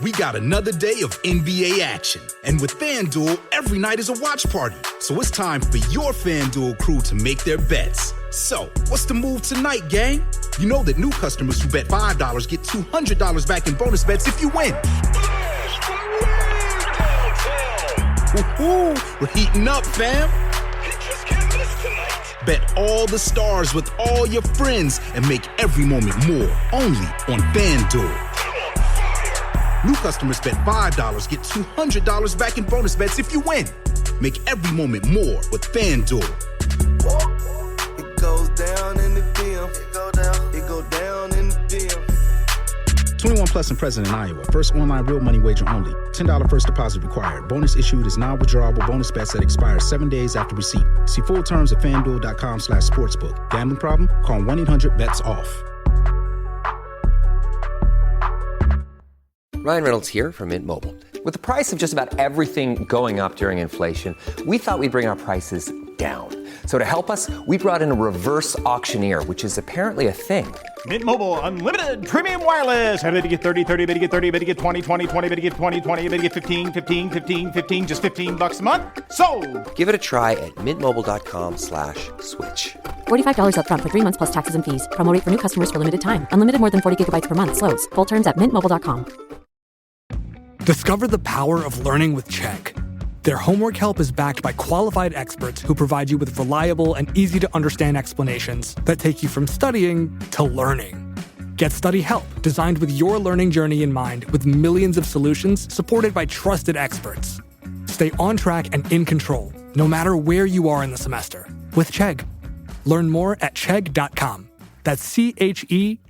We got another day of NBA action. And with FanDuel, every night is a watch party. So it's time for your FanDuel crew to make their bets. So, what's the move tonight, gang? You know that new customers who bet $5 get $200 back in bonus bets if you win. Woohoo! We're heating up, fam. Bet all the stars with all your friends and make every moment more only on FanDuel. New customers bet $5, get $200 back in bonus bets if you win. Make every moment more with FanDuel. It goes down in the DM. It go down in the DM. 21 plus and present in Iowa. First online real money wager only. $10 first deposit required. Bonus issued is non-withdrawable bonus bets that expire 7 days after receipt. See full terms at FanDuel.com/sportsbook. Gambling problem? Call 1-800-BETS-OFF. Ryan Reynolds here from Mint Mobile. With the price of just about everything going up during inflation, we thought we'd bring our prices down. So to help us, we brought in a reverse auctioneer, which is apparently a thing. Mint Mobile Unlimited Premium Wireless. How to get 30, 30, bit to get 30, bit to get 20, 20, 20, bit to get 20, 20, bit to get 15, 15, 15, 15, just $15 a month? Sold! Give it a try at mintmobile.com/switch. $45 up front for 3 months plus taxes and fees. Promo rate for new customers for limited time. Unlimited more than 40 gigabytes per month. Slows full terms at mintmobile.com. Discover the power of learning with Chegg. Their homework help is backed by qualified experts who provide you with reliable and easy-to-understand explanations that take you from studying to learning. Get study help designed with your learning journey in mind, with millions of solutions supported by trusted experts. Stay on track and in control, no matter where you are in the semester, with Chegg. Learn more at Chegg.com. That's CHEGG.com.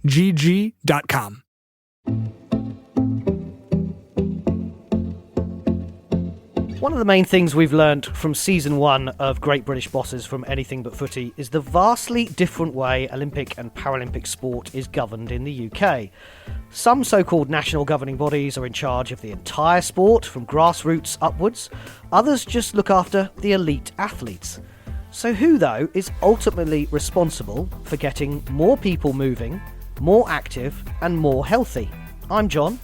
One of the main things we've learned from season 1 of Great British Bosses from Anything But Footy is the vastly different way Olympic and Paralympic sport is governed in the UK. Some so-called national governing bodies are in charge of the entire sport, from grassroots upwards. Others just look after the elite athletes. So who, though, is ultimately responsible for getting more people moving, more active and more healthy? I'm John.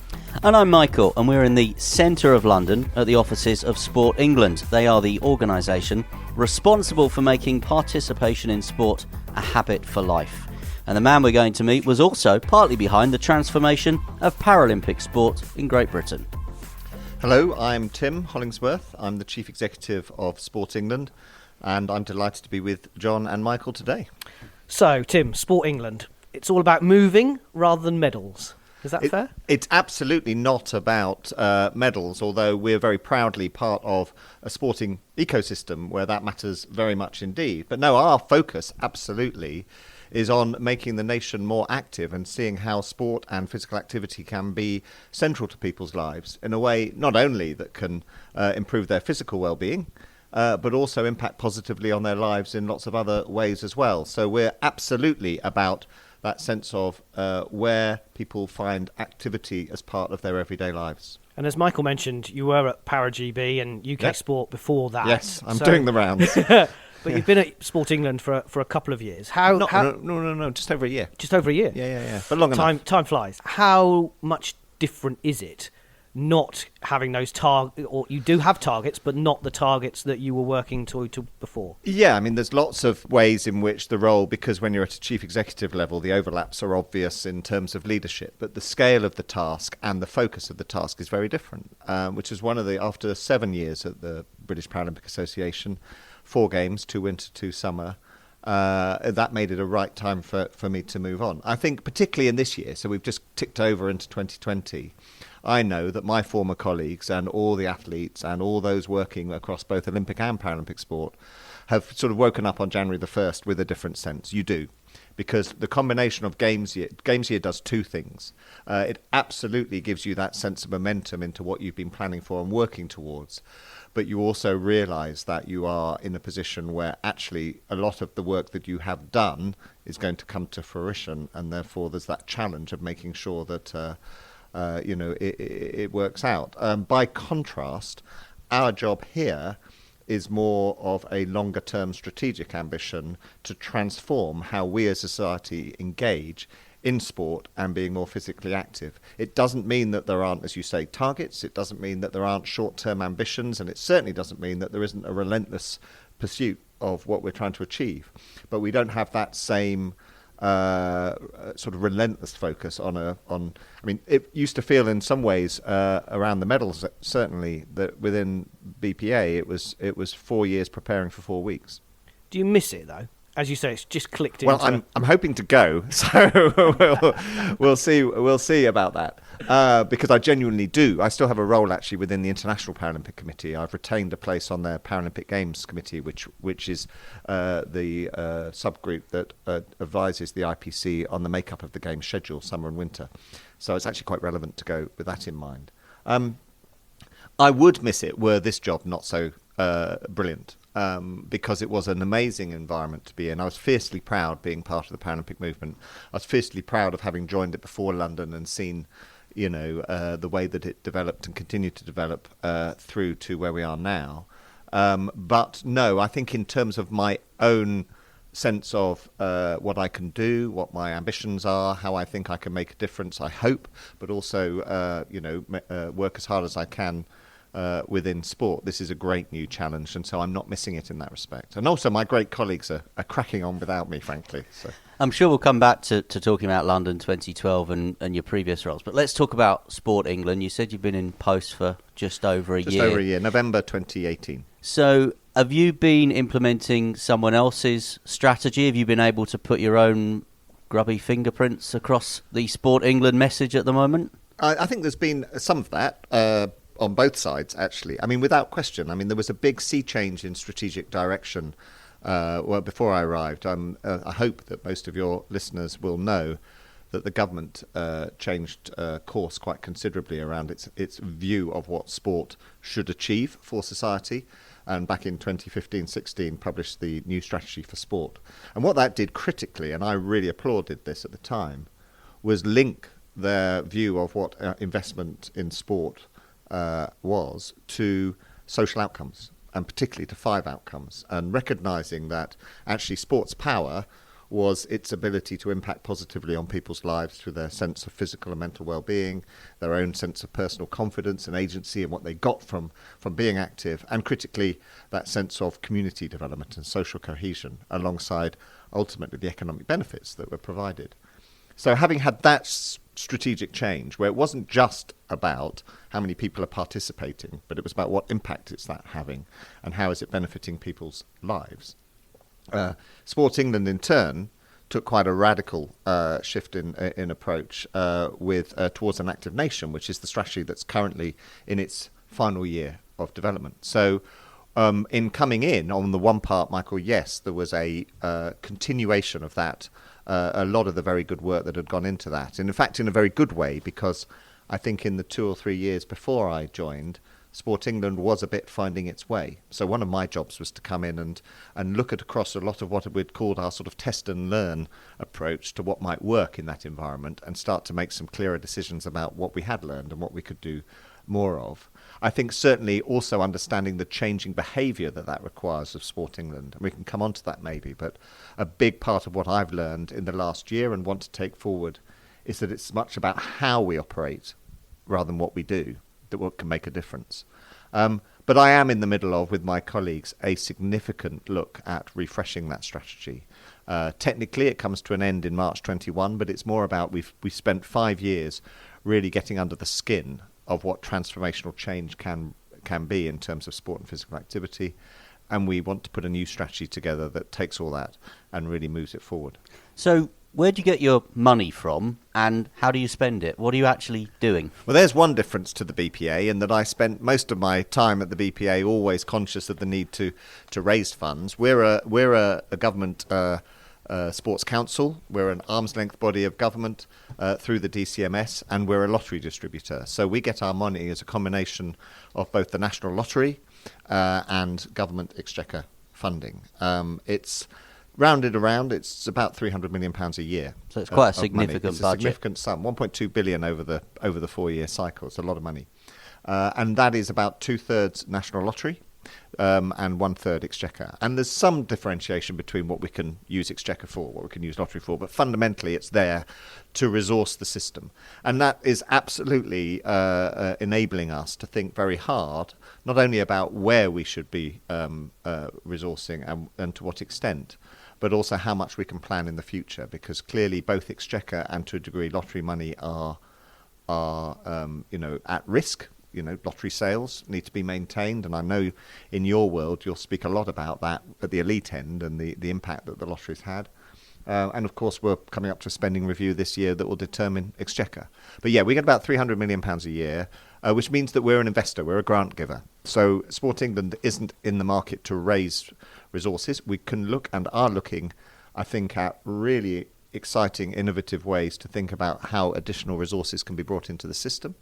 And I'm Michael, and we're in the centre of London at the offices of Sport England. They are the organisation responsible for making participation in sport a habit for life. And the man we're going to meet was also partly behind the transformation of Paralympic sport in Great Britain. Hello, I'm Tim Hollingsworth. I'm the Chief Executive of Sport England, and I'm delighted to be with John and Michael today. So, Tim, Sport England, it's all about moving rather than medals. Is that fair? It's absolutely not about medals, although we're very proudly part of a sporting ecosystem where that matters very much indeed. But no, our focus absolutely is on making the nation more active and seeing how sport and physical activity can be central to people's lives in a way not only that can improve their physical well-being, but also impact positively on their lives in lots of other ways as well. So we're absolutely about that sense of where people find activity as part of their everyday lives. And as Michael mentioned, you were at Para GB and UK Sport before that. Yes, I'm doing the rounds. But you've been at Sport England for a couple of years. No, just over a year. Just over a year? Yeah. But long enough. Time flies. How much different is it not having those targets, or you do have targets, but not the targets that you were working to before? Yeah, I mean, there's lots of ways in which the role, because when you're at a chief executive level, the overlaps are obvious in terms of leadership, but the scale of the task and the focus of the task is very different, which is one of the, after 7 years at the British Paralympic Association, 4 games, 2 winter, 2 summer, that made it a right time for me to move on. I think particularly in this year, so we've just ticked over into 2020, I know that my former colleagues and all the athletes and all those working across both Olympic and Paralympic sport have sort of woken up on January the 1st with a different sense. You do. Because the combination of games year does 2 things. It absolutely gives you that sense of momentum into what you've been planning for and working towards. But you also realise that you are in a position where actually a lot of the work that you have done is going to come to fruition, and therefore there's that challenge of making sure that it works out. By contrast, our job here is more of a longer-term strategic ambition to transform how we as a society engage in sport and being more physically active. It doesn't mean that there aren't, as you say, targets. It doesn't mean that there aren't short-term ambitions, and it certainly doesn't mean that there isn't a relentless pursuit of what we're trying to achieve. But we don't have that same sort of relentless focus on. I mean, it used to feel in some ways around the medals certainly that within BPA it was 4 years preparing for 4 weeks. Do you miss it though? As you say, it's just clicked in. Well, I'm hoping to go, so we'll see about that because I genuinely do. I still have a role actually within the International Paralympic Committee. I've retained a place on their Paralympic Games Committee, which is the subgroup that advises the IPC on the makeup of the Games schedule, summer and winter. So it's actually quite relevant to go with that in mind. I would miss it were this job not so brilliant. Because it was an amazing environment to be in. I was fiercely proud being part of the Paralympic movement. I was fiercely proud of having joined it before London and seen, the way that it developed and continued to develop through to where we are now. But no, I think in terms of my own sense of what I can do, what my ambitions are, how I think I can make a difference, I hope, but also, work as hard as I can within sport. This is a great new challenge, and so I'm not missing it in that respect. And also my great colleagues are cracking on without me, frankly. So I'm sure we'll come back to talking about London 2012 and your previous roles, but let's talk about Sport England. You said you've been in post for just over a year. Just over a year, November 2018. So have you been implementing someone else's strategy? Have you been able to put your own grubby fingerprints across the Sport England message at the moment? I think there's been some of that on both sides, actually. I mean, without question. I mean, there was a big sea change in strategic direction before I arrived. I hope that most of your listeners will know that the government changed course quite considerably around its view of what sport should achieve for society. And back in 2015-16 published the new strategy for sport. And what that did critically, and I really applauded this at the time, was link their view of what investment in sport was to social outcomes, and particularly to 5 outcomes, and recognising that actually sport's power was its ability to impact positively on people's lives through their sense of physical and mental well-being, their own sense of personal confidence and agency and what they got from being active, and critically that sense of community development and social cohesion alongside ultimately the economic benefits that were provided. So having had that strategic change where it wasn't just about how many people are participating, but it was about what impact is that having and how is it benefiting people's lives. Sport England in turn took quite a radical shift in approach towards an active nation, which is the strategy that's currently in its final year of development. So in coming in, on the one part, Michael, yes, there was a continuation of that, a lot of the very good work that had gone into that. And in fact, in a very good way, because I think in the 2 or 3 years before I joined, Sport England was a bit finding its way. So one of my jobs was to come in and look at across a lot of what we'd called our sort of test and learn approach to what might work in that environment and start to make some clearer decisions about what we had learned and what we could do more of. I think certainly also understanding the changing behaviour that requires of Sport England. And we can come on to that maybe, but a big part of what I've learned in the last year and want to take forward is that it's much about how we operate rather than what we do that can make a difference. But I am in the middle of, with my colleagues, a significant look at refreshing that strategy. Technically, it comes to an end in March 21, but it's more about we've spent 5 years really getting under the skin of what transformational change can be in terms of sport and physical activity, and we want to put a new strategy together that takes all that and really moves it forward. So where do you get your money from, and how do you spend it? What are you actually doing? Well, there's one difference to the BPA in that I spent most of my time at the BPA always conscious of the need to raise funds. We're a government sports council. We're an arm's length body of government through the DCMS, and we're a lottery distributor. So we get our money as a combination of both the National Lottery and government exchequer funding. It's rounded around, it's about £300 million a year. So it's quite a significant budget. It's budget. a significant sum, 1.2 billion over the 4-year cycle. It's a lot of money. And that is about 2/3 National Lottery and 1/3 Exchequer. And there's some differentiation between what we can use Exchequer for, what we can use lottery for, but fundamentally it's there to resource the system. And that is absolutely enabling us to think very hard, not only about where we should be resourcing and to what extent, but also how much we can plan in the future, because clearly both Exchequer and to a degree lottery money are at risk. Lottery sales need to be maintained, and I know in your world you'll speak a lot about that at the elite end and the impact that the lottery's had. And of course we're coming up to a spending review this year that will determine Exchequer. But yeah, we get about £300 million a year, which means that we're an investor, we're a grant giver. So Sport England isn't in the market to raise resources. We can look and are looking, I think, at really exciting, innovative ways to think about how additional resources can be brought into the system.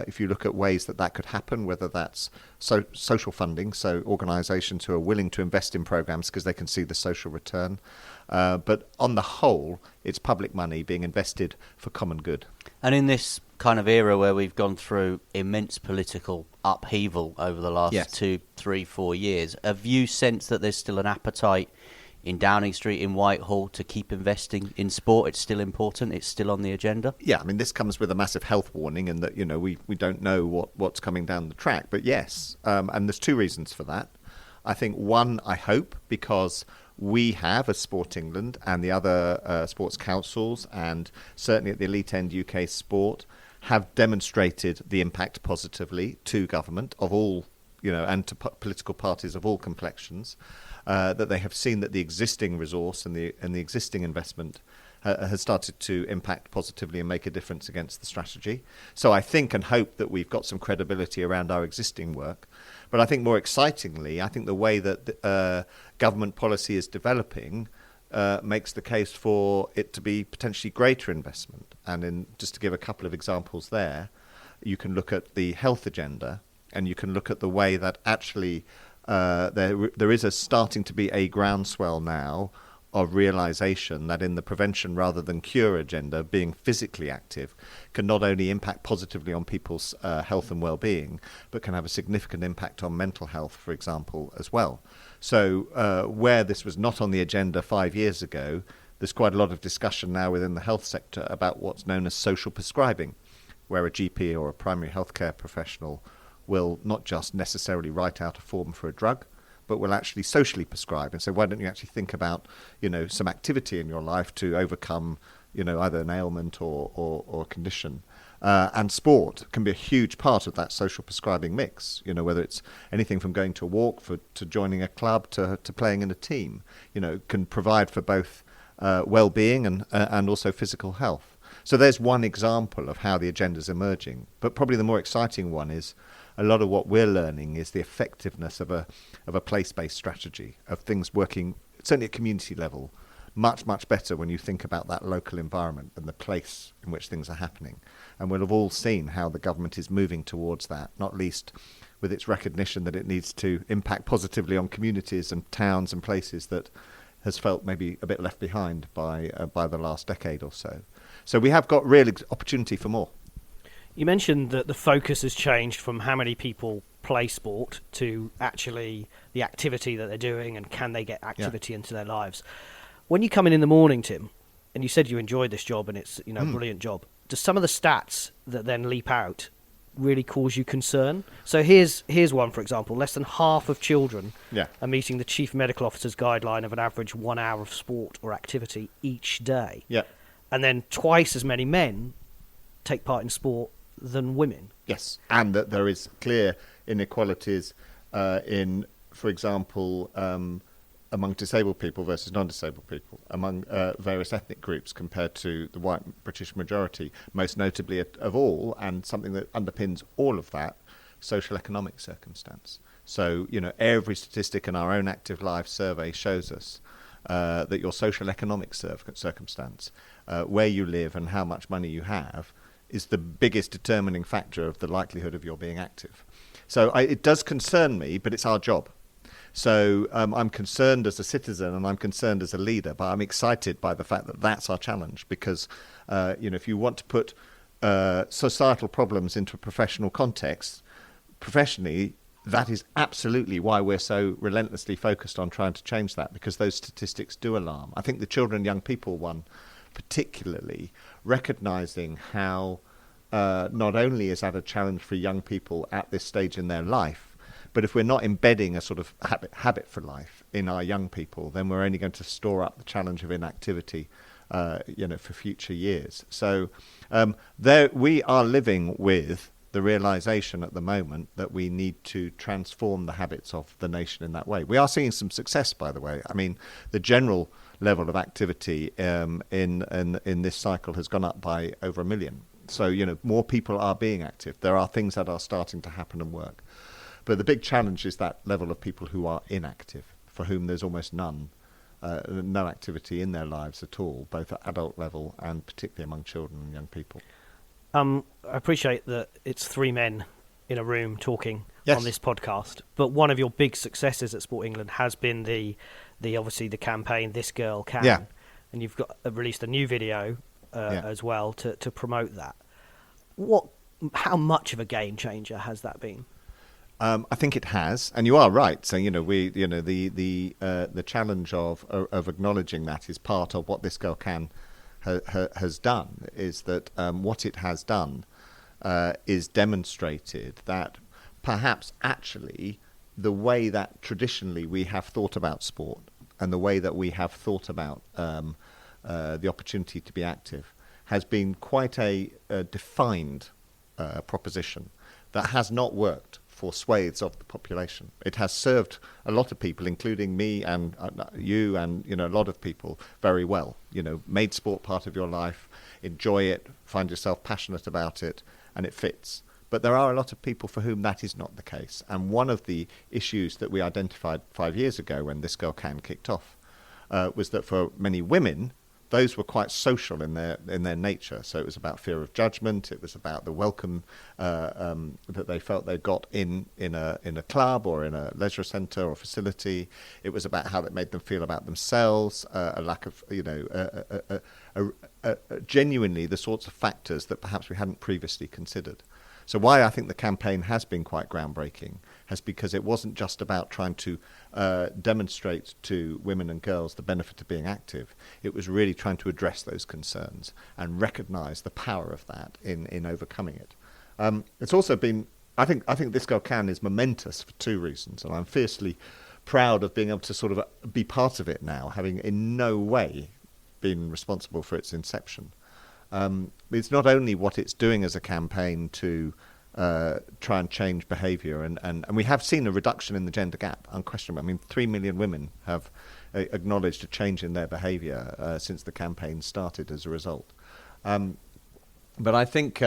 If you look at ways that could happen, whether that's social funding, so organisations who are willing to invest in programmes because they can see the social return. But on the whole, it's public money being invested for common good. And in this kind of era where we've gone through immense political upheaval over the last 2, 3, 4 years, have you sensed that there's still an appetite in Downing Street, in Whitehall, to keep investing in sport? It's still important, it's still on the agenda? Yeah, I mean, this comes with a massive health warning in that, we don't know what's coming down the track. But yes, and there's two reasons for that. I think one, I hope, because we have, as Sport England and the other sports councils, and certainly at the elite end UK sport, have demonstrated the impact positively to government of all, and to political parties of all complexions. That they have seen that the existing resource and the existing investment has started to impact positively and make a difference against the strategy. So I think and hope that we've got some credibility around our existing work. But I think more excitingly, I think the way that government policy is developing makes the case for it to be potentially greater investment. And just to give a couple of examples there, you can look at the health agenda, and you can look at the way that actually there is starting to be a groundswell now of realization that in the prevention rather than cure agenda, being physically active can not only impact positively on people's health and well-being, but can have a significant impact on mental health, for example, as well. So where this was not on the agenda 5 years ago, there's quite a lot of discussion now within the health sector about what's known as social prescribing, where a GP or a primary healthcare professional will not just necessarily write out a form for a drug, but will actually socially prescribe. And so why don't you actually think about, some activity in your life to overcome, either an ailment or a condition. And sport can be a huge part of that social prescribing mix, whether it's anything from going to a walk to joining a club to playing in a team, can provide for both well-being and also physical health. So there's one example of how the agenda's emerging. But probably the more exciting one is a lot of what we're learning is the effectiveness of a place-based strategy, of things working, certainly at community level, much, much better when you think about that local environment and the place in which things are happening. And we'll have all seen how the government is moving towards that, not least with its recognition that it needs to impact positively on communities and towns and places that has felt maybe a bit left behind by the last decade or so. So we have got real opportunity for more. You mentioned that the focus has changed from how many people play sport to actually the activity that they're doing and can they get activity into their lives. When you come in the morning, Tim, and you said you enjoyed this job and it's a brilliant job, do some of the stats that then leap out really cause you concern? So here's one, for example. Less than half of children are meeting the Chief Medical Officer's guideline of an average 1 hour of sport or activity each day. Yeah. And then twice as many men take part in sport than women. Yes, and that there is clear inequalities in, for example, among disabled people versus non-disabled people, among various ethnic groups compared to the white British majority, most notably of all, and something that underpins all of that, social economic circumstance. So, every statistic in our own Active Life survey shows us that your social economic circumstance, where you live and how much money you have, is the biggest determining factor of the likelihood of your being active. So it does concern me, but it's our job. So I'm concerned as a citizen and I'm concerned as a leader, but I'm excited by the fact that that's our challenge because, if you want to put societal problems into a professional context, professionally, that is absolutely why we're so relentlessly focused on trying to change that, because those statistics do alarm. I think the children and young people one, particularly, recognising how not only is that a challenge for young people at this stage in their life, but if we're not embedding a sort of habit for life in our young people, then we're only going to store up the challenge of inactivity, for future years. So there we are living with the realisation at the moment that we need to transform the habits of the nation in that way. We are seeing some success, by the way. I mean, the general level of activity in this cycle has gone up by over 1 million. So, more people are being active. There are things that are starting to happen and work. But the big challenge is that level of people who are inactive, for whom there's almost no activity in their lives at all, both at adult level and particularly among children and young people. I appreciate that it's 3 men in a room talking Yes. on this podcast, but one of your big successes at Sport England has been the obviously the campaign This Girl Can, Yeah. and you've got released a new video as well to promote that. How much of a game changer has that been? I think it has, and you are right. So the challenge of acknowledging that is part of what This Girl Can has done. Is that what it has done is demonstrated that perhaps actually the way that traditionally we have thought about sport and the way that we have thought about the opportunity to be active has been quite a defined proposition that has not worked for swathes of the population. It has served a lot of people, including me and you and a lot of people, very well. Made sport part of your life, enjoy it, find yourself passionate about it, and it fits. But there are a lot of people for whom that is not the case. And one of the issues that we identified 5 years ago when This Girl Can kicked off was that for many women, those were quite social in their nature. So it was about fear of judgment. It was about the welcome that they felt they got in a club or in a leisure centre or facility. It was about how that made them feel about themselves, a lack of genuinely the sorts of factors that perhaps we hadn't previously considered. So why I think the campaign has been quite groundbreaking has because it wasn't just about trying to demonstrate to women and girls the benefit of being active. It was really trying to address those concerns and recognise the power of that in overcoming it. It's also been, I think This Girl Can is momentous for 2 reasons, and I'm fiercely proud of being able to sort of be part of it now, having in no way been responsible for its inception. It's not only what it's doing as a campaign to try and change behaviour, and we have seen a reduction in the gender gap, unquestionably. I mean, 3 million women have acknowledged a change in their behaviour since the campaign started as a result. But I think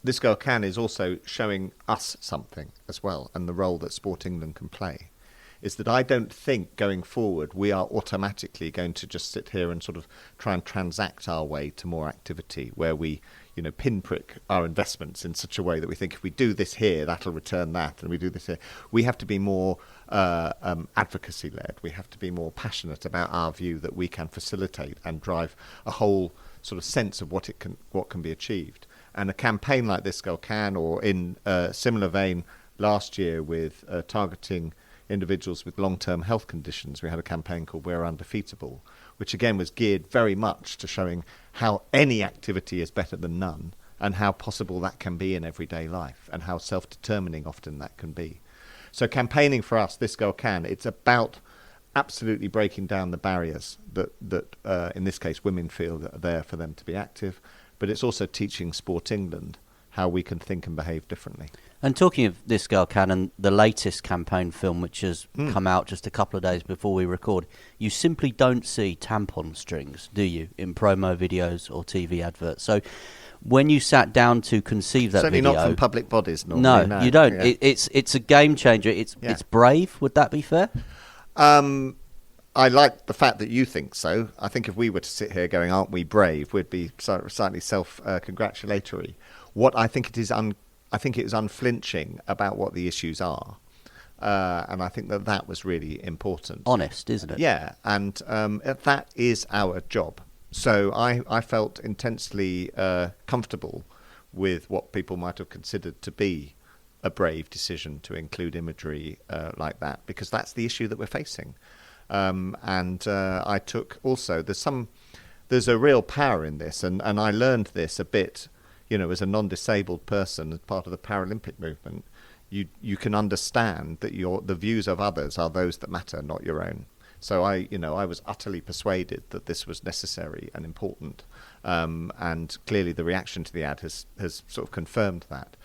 This Girl Can is also showing us something as well, and the role that Sport England can play. Is that I don't think going forward we are automatically going to just sit here and sort of try and transact our way to more activity where we, pinprick our investments in such a way that we think if we do this here, that'll return that, and we do this here. We have to be more advocacy-led. We have to be more passionate about our view that we can facilitate and drive a whole sort of sense of what can be achieved. And a campaign like This Girl Can, or in a similar vein last year with targeting individuals with long-term health conditions, we had a campaign called We're Undefeatable, which again was geared very much to showing how any activity is better than none and how possible that can be in everyday life and how self-determining often that can be. So campaigning for us, This Girl Can, it's about absolutely breaking down the barriers that in this case women feel that are there for them to be active, but it's also teaching Sport England how we can think and behave differently. And talking of This Girl Can and the latest campaign film, which has come out just a couple of days before we record, you simply don't see tampon strings, do you, in promo videos or TV adverts? So when you sat down to conceive that Certainly video... Certainly not from public bodies, normally. No, you don't. Yeah. It's a game changer. It's brave. Would that be fair? I like the fact that you think so. I think if we were to sit here going, aren't we brave, we'd be slightly self-congratulatory. What I think it is unflinching about what the issues are. And I think that was really important. Honest, isn't it? Yeah, and that is our job. So I felt intensely comfortable with what people might have considered to be a brave decision to include imagery like that, because that's the issue that we're facing. I took also, there's a real power in this, and I learned this a bit, as a non-disabled person, as part of the Paralympic movement. You can understand that the views of others are those that matter, not your own. So I was utterly persuaded that this was necessary and important, and clearly the reaction to the ad has sort of confirmed that.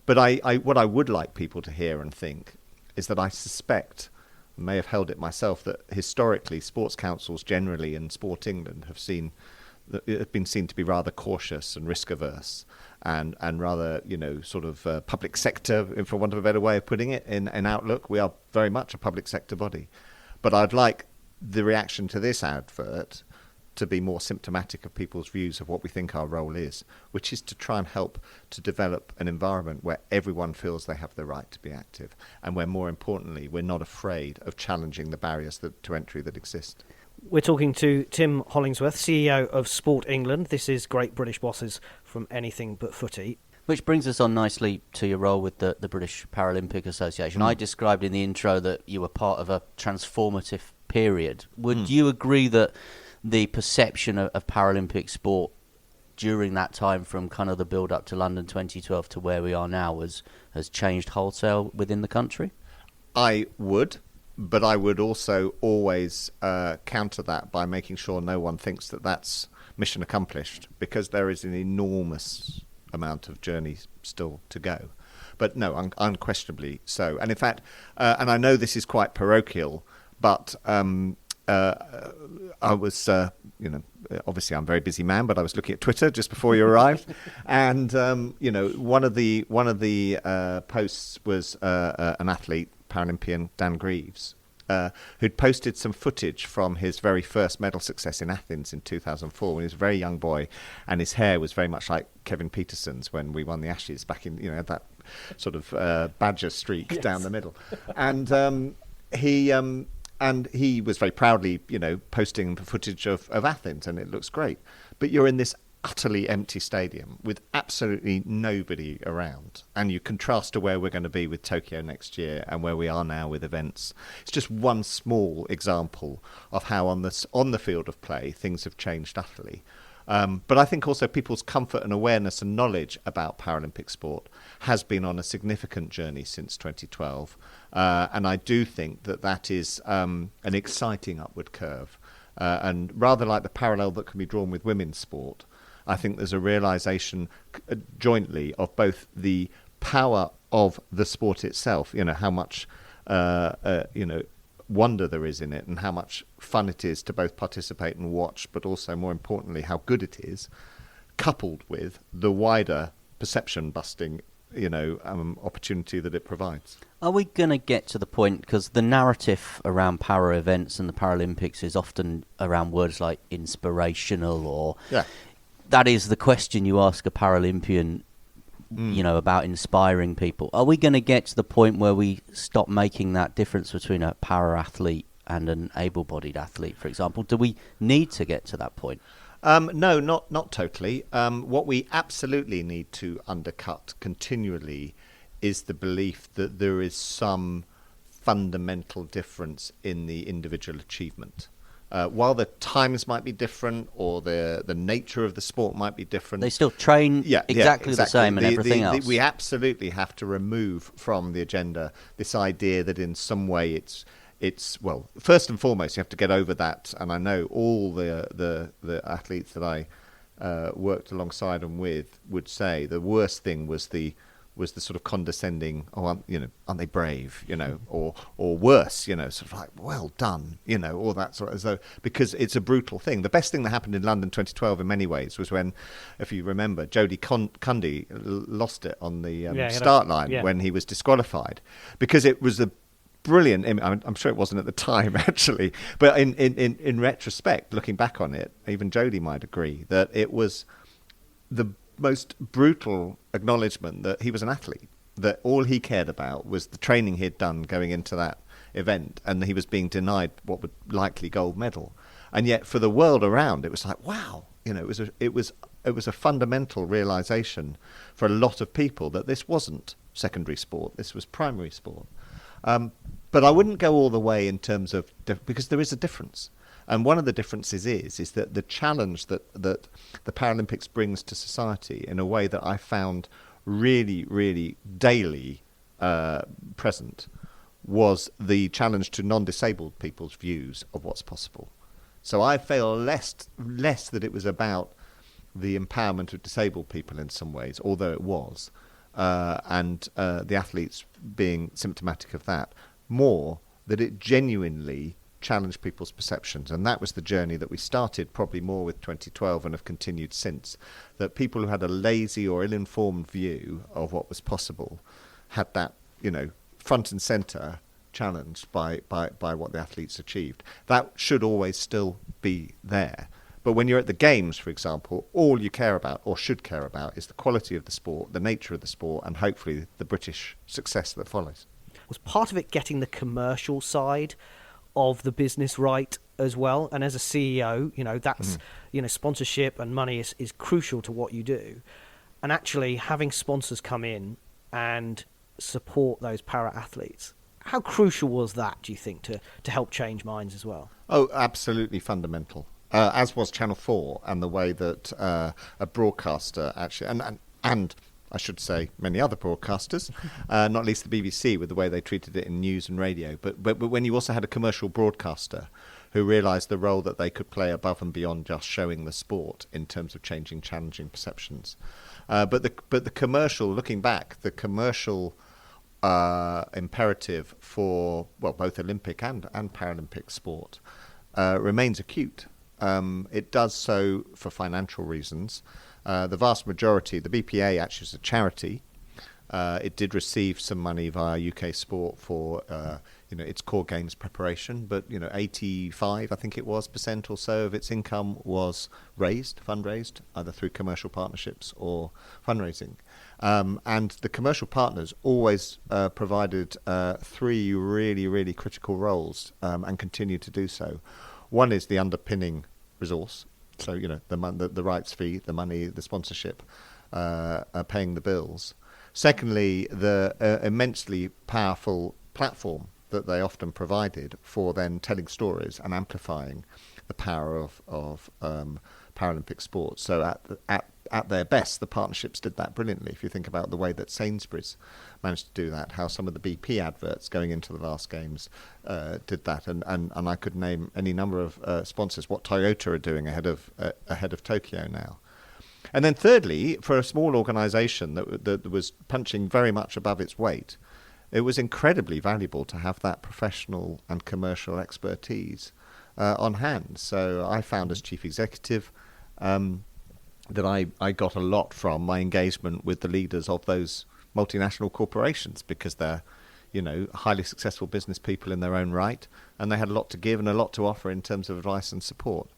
But what I would like people to hear and think is that I suspect, may have held it myself, that historically sports councils generally in Sport England have been seen to be rather cautious and risk averse, and rather sort of public sector, for want of a better way of putting it, in outlook. We are very much a public sector body, but I'd like the reaction to this advert to be more symptomatic of people's views of what we think our role is, which is to try and help to develop an environment where everyone feels they have the right to be active, and where, more importantly, we're not afraid of challenging the barriers to entry that exist. We're talking to Tim Hollingsworth, CEO of Sport England. This is Great British Bosses from Anything But Footy. Which brings us on nicely to your role with the British Paralympic Association. I described in the intro that you were part of a transformative period. Would you agree that the perception of Paralympic sport during that time, from kind of the build-up to London 2012 to where we are now, has changed wholesale within the country? I would, but I would also always counter that by making sure no one thinks that that's mission accomplished, because there is an enormous amount of journey still to go. But no, unquestionably so. And in fact, and I know this is quite parochial, but I was, obviously I'm a very busy man, but I was looking at Twitter just before you arrived, and one of the posts was an athlete, Paralympian Dan Greaves, who'd posted some footage from his very first medal success in Athens in 2004 when he was a very young boy, and his hair was very much like Kevin Peterson's when we won the Ashes back in, that sort of badger streak down the middle, and he was very proudly, posting the footage of Athens, and it looks great. But you're in this utterly empty stadium with absolutely nobody around, and you contrast to where we're going to be with Tokyo next year and where we are now with events. It's just one small example of how on the field of play things have changed utterly. But I think also people's comfort and awareness and knowledge about Paralympic sport has been on a significant journey since 2012. And I do think that is an exciting upward curve. And rather like the parallel that can be drawn with women's sport, I think there's a realization jointly of both the power of the sport itself, how much, wonder there is in it, and how much fun it is to both participate and watch, but also, more importantly, how good it is, coupled with the wider perception busting opportunity that it provides. Are we going to get to the point, because the narrative around para events and the Paralympics is often around words like inspirational, or that is the question you ask a Paralympian, about inspiring people. Are we going to get to the point where we stop making that difference between a para athlete and an able-bodied athlete, for example? Do we need to get to that point? No, not totally. What we absolutely need to undercut continually is the belief that there is some fundamental difference in the individual achievement. While the times might be different, or the nature of the sport might be different, they still train exactly the same and everything else. We absolutely have to remove from the agenda this idea that in some way it's well, first and foremost, you have to get over that. And I know all the athletes that I worked alongside and with would say the worst thing was the sort of condescending, aren't they brave, or worse, sort of like, well done, all that sort of, so, because it's a brutal thing. The best thing that happened in London 2012 in many ways was when, if you remember, Jody Cundy lost it on the start line when he was disqualified, because it was a brilliant. I'm sure it wasn't at the time actually, but in retrospect, looking back on it, even Jody might agree that it was the most brutal acknowledgement that he was an athlete, that all he cared about was the training he'd done going into that event, and he was being denied what would likely gold medal. And yet for the world around, it was like, wow, it was a fundamental realization for a lot of people that this wasn't secondary sport. This was primary sport. But I wouldn't go all the way in terms of because there is a difference. And one of the differences is that the challenge that the Paralympics brings to society in a way that I found really, really daily present was the challenge to non-disabled people's views of what's possible. So I feel less that it was about the empowerment of disabled people in some ways, although it was, and the athletes being symptomatic of that, more that it genuinely challenged people's perceptions. And that was the journey that we started probably more with 2012 and have continued since, that people who had a lazy or ill-informed view of what was possible had that, front and centre challenged by what the athletes achieved. That should always still be there. But when you're at the Games, for example, all you care about, or should care about, is the quality of the sport, the nature of the sport, and hopefully the British success that follows. Was part of it getting the commercial side of the business right as well? And as a CEO, that's, sponsorship and money is crucial to what you do. And actually having sponsors come in and support those para-athletes, how crucial was that, do you think, to help change minds as well? Oh, absolutely fundamental. As was Channel 4 and the way that a broadcaster actually, and I should say many other broadcasters, not least the BBC, with the way they treated it in news and radio. But when you also had a commercial broadcaster who realised the role that they could play above and beyond just showing the sport in terms of challenging perceptions. But the commercial, looking back, the commercial imperative for both Olympic and Paralympic sport remains acute. It does so for financial reasons. The vast majority, the BPA actually is a charity. It did receive some money via UK Sport for its core games preparation, but 85, I think it was, % or so of its income was fundraised, either through commercial partnerships or fundraising. And the commercial partners always provided three really, really critical roles and continue to do so. One is the underpinning resource, so the rights fee, the money, the sponsorship, paying the bills. Secondly, the immensely powerful platform that they often provided for then telling stories and amplifying the power of Paralympic sport. So at their best, the partnerships did that brilliantly. If you think about the way that Sainsbury's managed to do that, how some of the BP adverts going into the last games did that, and I could name any number of sponsors. What Toyota are doing ahead of Tokyo now. And then thirdly, for a small organisation that was punching very much above its weight, it was incredibly valuable to have that professional and commercial expertise on hand. So I found as chief executive that I got a lot from my engagement with the leaders of those multinational corporations, because they're highly successful business people in their own right, and they had a lot to give and a lot to offer in terms of advice and support.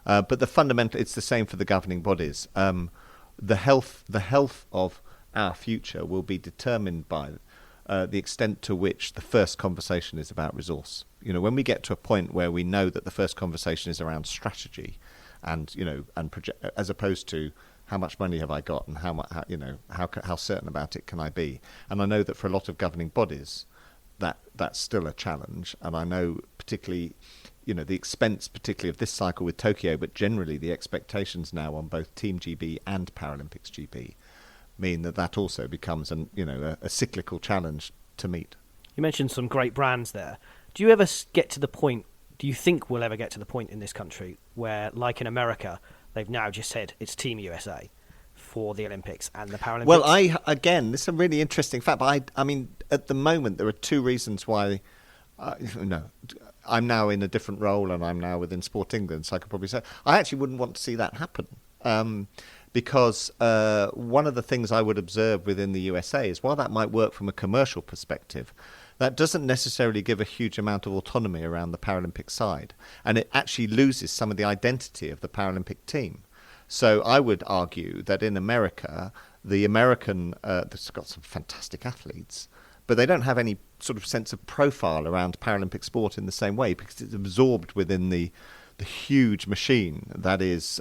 But the fundamental, it's the same for the governing bodies. The health of our future will be determined by the extent to which the first conversation is about resource. When we get to a point where we know that the first conversation is around strategy, and as opposed to how much money have I got and how certain about it can I be. And I know that for a lot of governing bodies, that's still a challenge. And I know particularly, the expense particularly of this cycle with Tokyo, but generally the expectations now on both Team GB and Paralympics GB mean that also becomes a cyclical challenge to meet. You mentioned some great brands there. Do you ever get to the point, do you think we'll ever get to the point in this country where, like in America, they've now just said it's Team USA for the Olympics and the Paralympics? Well, this is a really interesting fact, but I mean, at the moment, there are two reasons why, I'm now in a different role and I'm now within Sport England, so I could probably say, I actually wouldn't want to see that happen. Because one of the things I would observe within the USA is, while that might work from a commercial perspective, that doesn't necessarily give a huge amount of autonomy around the Paralympic side. And it actually loses some of the identity of the Paralympic team. So I would argue that in America, the American, that's got some fantastic athletes, but they don't have any sort of sense of profile around Paralympic sport in the same way, because it's absorbed within the huge machine that is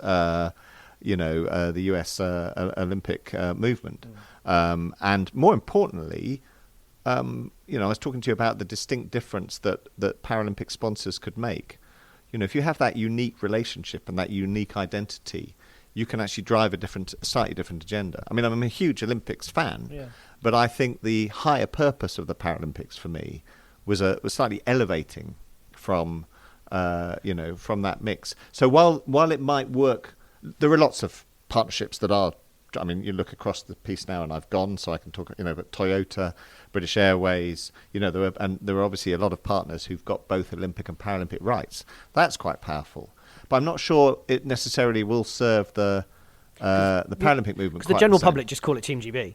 the US Olympic movement. And more importantly, I was talking to you about the distinct difference that Paralympic sponsors could make. If you have that unique relationship and that unique identity, you can actually drive a slightly different agenda. I mean, I'm a huge Olympics fan, but I think the higher purpose of the Paralympics for me was slightly elevating from that mix. So while it might work, there are lots of partnerships that are. I mean, you look across the piece now, and I've gone, so I can talk. But Toyota, British Airways, there are obviously a lot of partners who've got both Olympic and Paralympic rights. That's quite powerful. But I'm not sure it necessarily will serve the Paralympic movement. Because the general public just call it Team GB.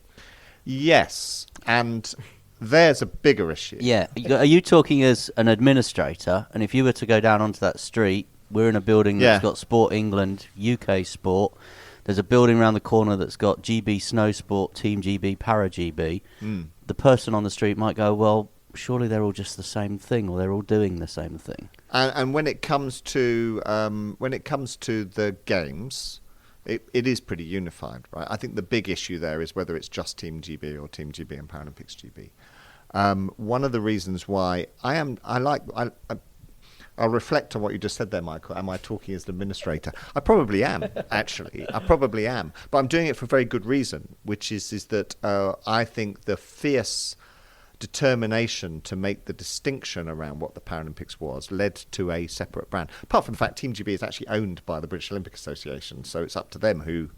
Yes, and there's a bigger issue. Yeah, are you talking as an administrator? And if you were to go down onto that street, we're in a building that's got Sport England, UK Sport. There's a building around the corner that's got GB Snow Sport, Team GB, Para GB. The person on the street might go, well, surely they're all just the same thing, or they're all doing the same thing. And when it comes to the games, it is pretty unified, right? I think the big issue there is whether it's just Team GB or Team GB and Paralympics GB. One of the reasons why I'll reflect on what you just said there, Michael. Am I talking as an administrator? I probably am, actually. I probably am. But I'm doing it for a very good reason, which is that I think the fierce determination to make the distinction around what the Paralympics was led to a separate brand. Apart from the fact Team GB is actually owned by the British Olympic Association, so it's up to them who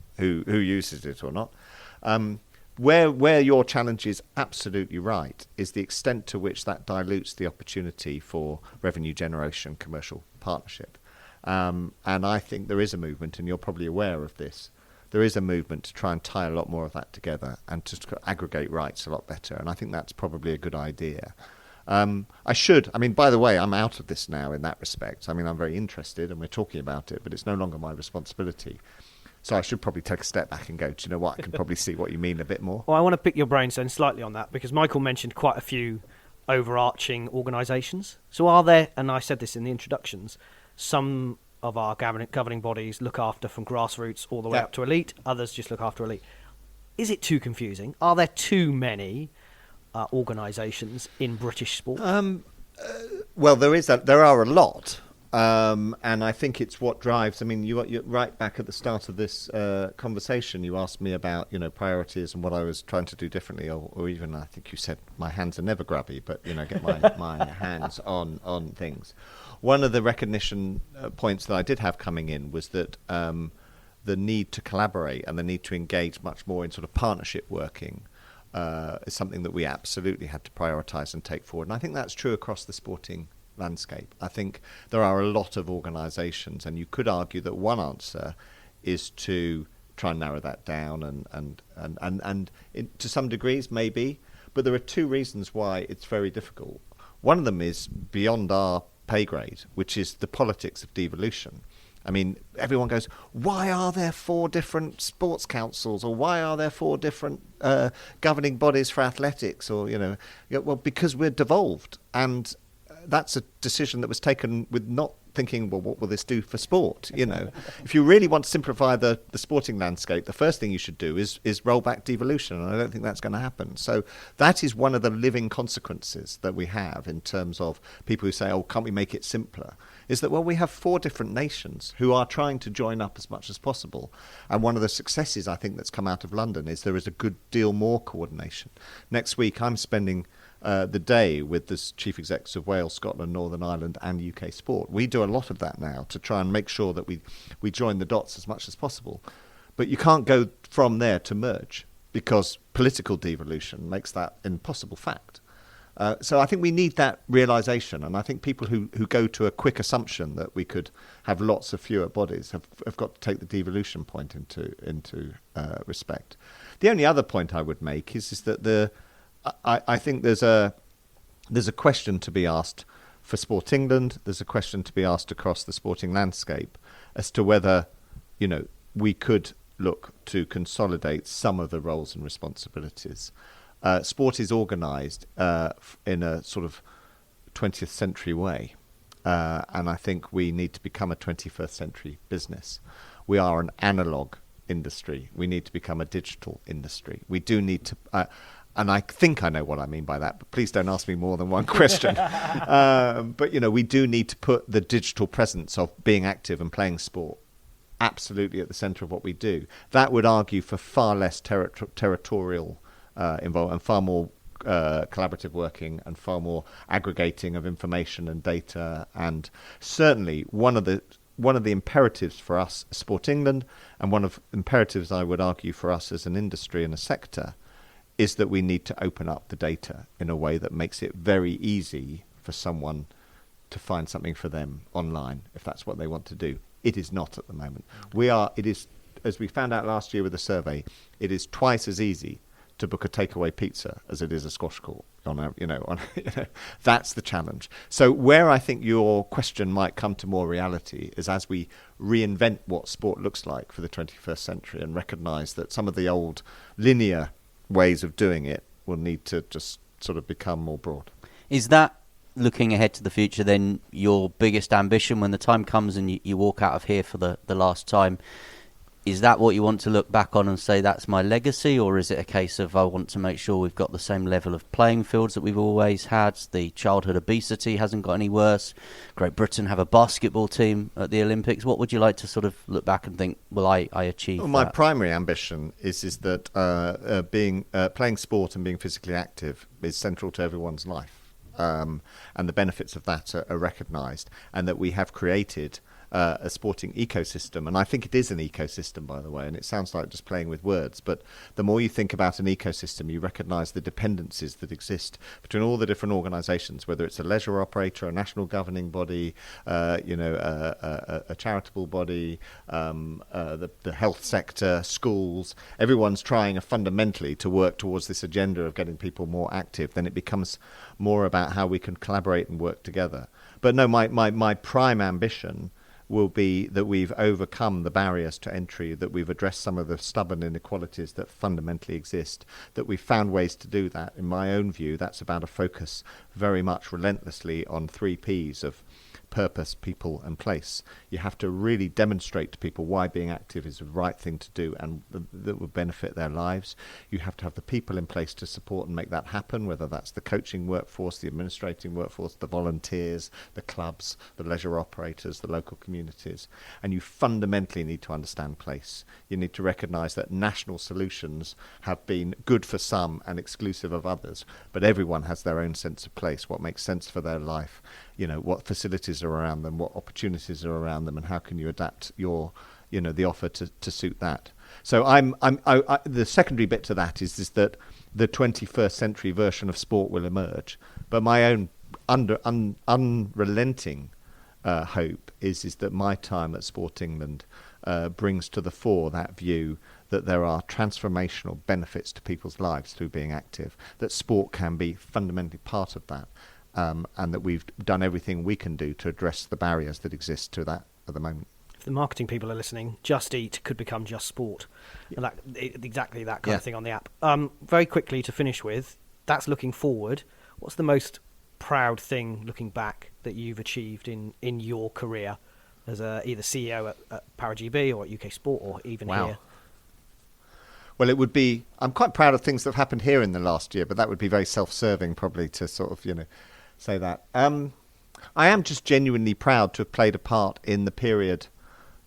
uses it or not. Where your challenge is absolutely right is the extent to which that dilutes the opportunity for revenue generation, commercial partnership. And I think there is a movement, and you're probably aware of this, there is a movement to try and tie a lot more of that together and to aggregate rights a lot better. And I think that's probably a good idea. By the way, I'm out of this now in that respect. I mean, I'm very interested and we're talking about it, but it's no longer my responsibility. So I should probably take a step back and go, do you know what, I can probably see what you mean a bit more. Well, I want to pick your brains then slightly on that, because Michael mentioned quite a few overarching organisations. So are there, and I said this in the introductions, some of our governing bodies look after from grassroots all the way up to elite, others just look after elite. Is it too confusing? Are there too many organisations in British sport? Well, there are a lot. And I think it's what drives. I mean, you're right back at the start of this conversation. You asked me about priorities and what I was trying to do differently, or even I think you said my hands are never grubby, but get my hands on things. One of the recognition points that I did have coming in was that the need to collaborate and the need to engage much more in sort of partnership working is something that we absolutely had to prioritise and take forward. And I think that's true across the sporting landscape. I think there are a lot of organisations, and you could argue that one answer is to try and narrow that down, and to some degrees maybe, but there are two reasons why it's very difficult. One of them is beyond our pay grade, which is the politics of devolution. I mean, everyone goes, why are there 4 different sports councils, or why are there 4 different governing bodies for athletics, or well, because we're devolved, and that's a decision that was taken with not thinking, well, what will this do for sport? If you really want to simplify the sporting landscape, the first thing you should do is roll back devolution, and I don't think that's going to happen. So that is one of the living consequences that we have in terms of people who say, oh, can't we make it simpler? Is that, well, we have 4 different nations who are trying to join up as much as possible. And one of the successes I think that's come out of London is there is a good deal more coordination. Next week I'm spending the day with the chief execs of Wales, Scotland, Northern Ireland and UK Sport. We do a lot of that now to try and make sure that we join the dots as much as possible. But you can't go from there to merge, because political devolution makes that an impossible fact. So I think we need that realisation, and I think people who go to a quick assumption that we could have lots of fewer bodies have got to take the devolution point into respect. The only other point I would make is that I think there's a question to be asked for Sport England. There's a question to be asked across the sporting landscape as to whether we could look to consolidate some of the roles and responsibilities. Sport is organised in a sort of 20th century way, and I think we need to become a 21st century business we are an analog industry. We need to become a digital industry. We do need to, and I think I know what I mean by that, but please don't ask me more than one question. But, we do need to put the digital presence of being active and playing sport absolutely at the centre of what we do. That would argue for far less territorial involvement and far more collaborative working and far more aggregating of information and data. And certainly one of the imperatives for us, Sport England, and one of the imperatives I would argue for us as an industry and a sector, is that we need to open up the data in a way that makes it very easy for someone to find something for them online, if that's what they want to do. It is not at the moment. It is, as we found out last year with the survey, it is twice as easy to book a takeaway pizza as it is a squash court. That's the challenge. So where I think your question might come to more reality is as we reinvent what sport looks like for the 21st century and recognise that some of the old linear ways of doing it will need to just sort of become more broad. Is that, looking ahead to the future, then your biggest ambition when the time comes and you walk out of here for the last time? Is that what you want to look back on and say that's my legacy, or is it a case of I want to make sure we've got the same level of playing fields that we've always had, the childhood obesity hasn't got any worse, Great Britain have a basketball team at the Olympics? What would you like to sort of look back and think, well, I achieved my that? primary ambition is that playing sport and being physically active is central to everyone's life, and the benefits of that are recognised, and that we have created a sporting ecosystem. And I think it is an ecosystem, by the way, and it sounds like just playing with words, but the more you think about an ecosystem, you recognise the dependencies that exist between all the different organisations, whether it's a leisure operator, a national governing body, a charitable body, the health sector, schools. Everyone's trying fundamentally to work towards this agenda of getting people more active. Then it becomes more about how we can collaborate and work together. But no, my prime ambition will be that we've overcome the barriers to entry, that we've addressed some of the stubborn inequalities that fundamentally exist, that we've found ways to do that. In my own view, that's about a focus very much relentlessly on 3 Ps of purpose, people and place. You have to really demonstrate to people why being active is the right thing to do and that will benefit their lives. You have to have the people in place to support and make that happen, whether that's the coaching workforce, the administrating workforce, the volunteers, the clubs, the leisure operators, the local communities. And you fundamentally need to understand place. You need to recognise that national solutions have been good for some and exclusive of others, but everyone has their own sense of place, what makes sense for their life, what facilities are around them, what opportunities are around them, and how can you adapt your, the offer to suit that. So the secondary bit to that is that the 21st century version of sport will emerge. But my own unrelenting hope is that my time at Sport England brings to the fore that view that there are transformational benefits to people's lives through being active, that sport can be fundamentally part of that. And that we've done everything we can do to address the barriers that exist to that at the moment. If the marketing people are listening, Just Eat could become Just Sport. Yeah. And exactly that kind of thing on the app. Very quickly to finish with, that's looking forward. What's the most proud thing looking back that you've achieved in your career as either CEO at Para GB or at UK Sport or even here? Well, it would be, I'm quite proud of things that have happened here in the last year, but that would be very self-serving probably to sort of, say that. I am just genuinely proud to have played a part in the period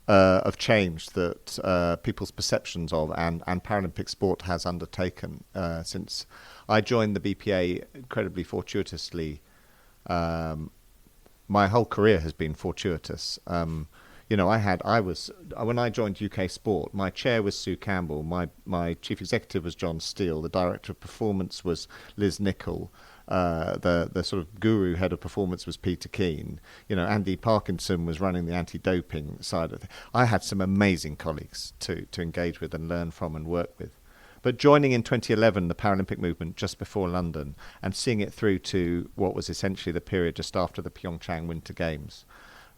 of change that people's perceptions of and Paralympic sport has undertaken since I joined the BPA incredibly fortuitously. My whole career has been fortuitous. When I joined UK Sport, my chair was Sue Campbell, my chief executive was John Steele, the director of performance was Liz Nichol, the sort of guru head of performance was Peter Keane. Andy Parkinson was running the anti-doping side of it. I had some amazing colleagues to engage with and learn from and work with. But joining in 2011 the Paralympic movement just before London and seeing it through to what was essentially the period just after the Pyeongchang Winter Games,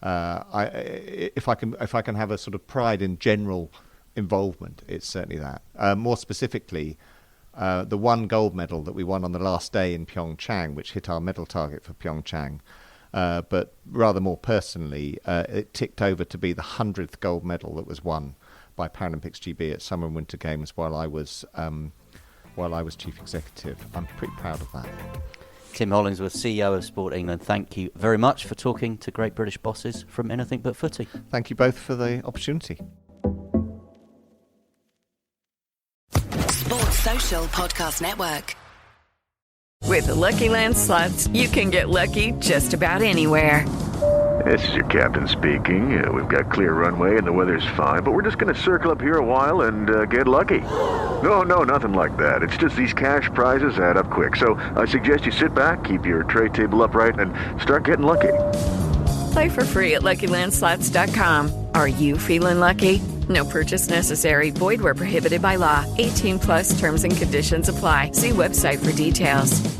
if I can have a sort of pride in general involvement, it's certainly that. More specifically, the 1 gold medal that we won on the last day in Pyeongchang, which hit our medal target for Pyeongchang, But rather more personally, it ticked over to be the 100th gold medal that was won by Paralympics GB at Summer and Winter Games while I was chief executive. I'm pretty proud of that. Tim Hollingsworth, CEO of Sport England, thank you very much for talking to Great British Bosses from Anything But Footy. Thank you both for the opportunity. Sports Social Podcast Network. With the Lucky Land Slots, you can get lucky just about anywhere. This is your captain speaking. We've got clear runway and the weather's fine, but we're just going to circle up here a while and get lucky. No, nothing like that. It's just these cash prizes add up quick. So I suggest you sit back, keep your tray table upright, and start getting lucky. Play for free at LuckyLandSlots.com. Are you feeling lucky? No purchase necessary. Void where prohibited by law. 18+ terms and conditions apply. See website for details.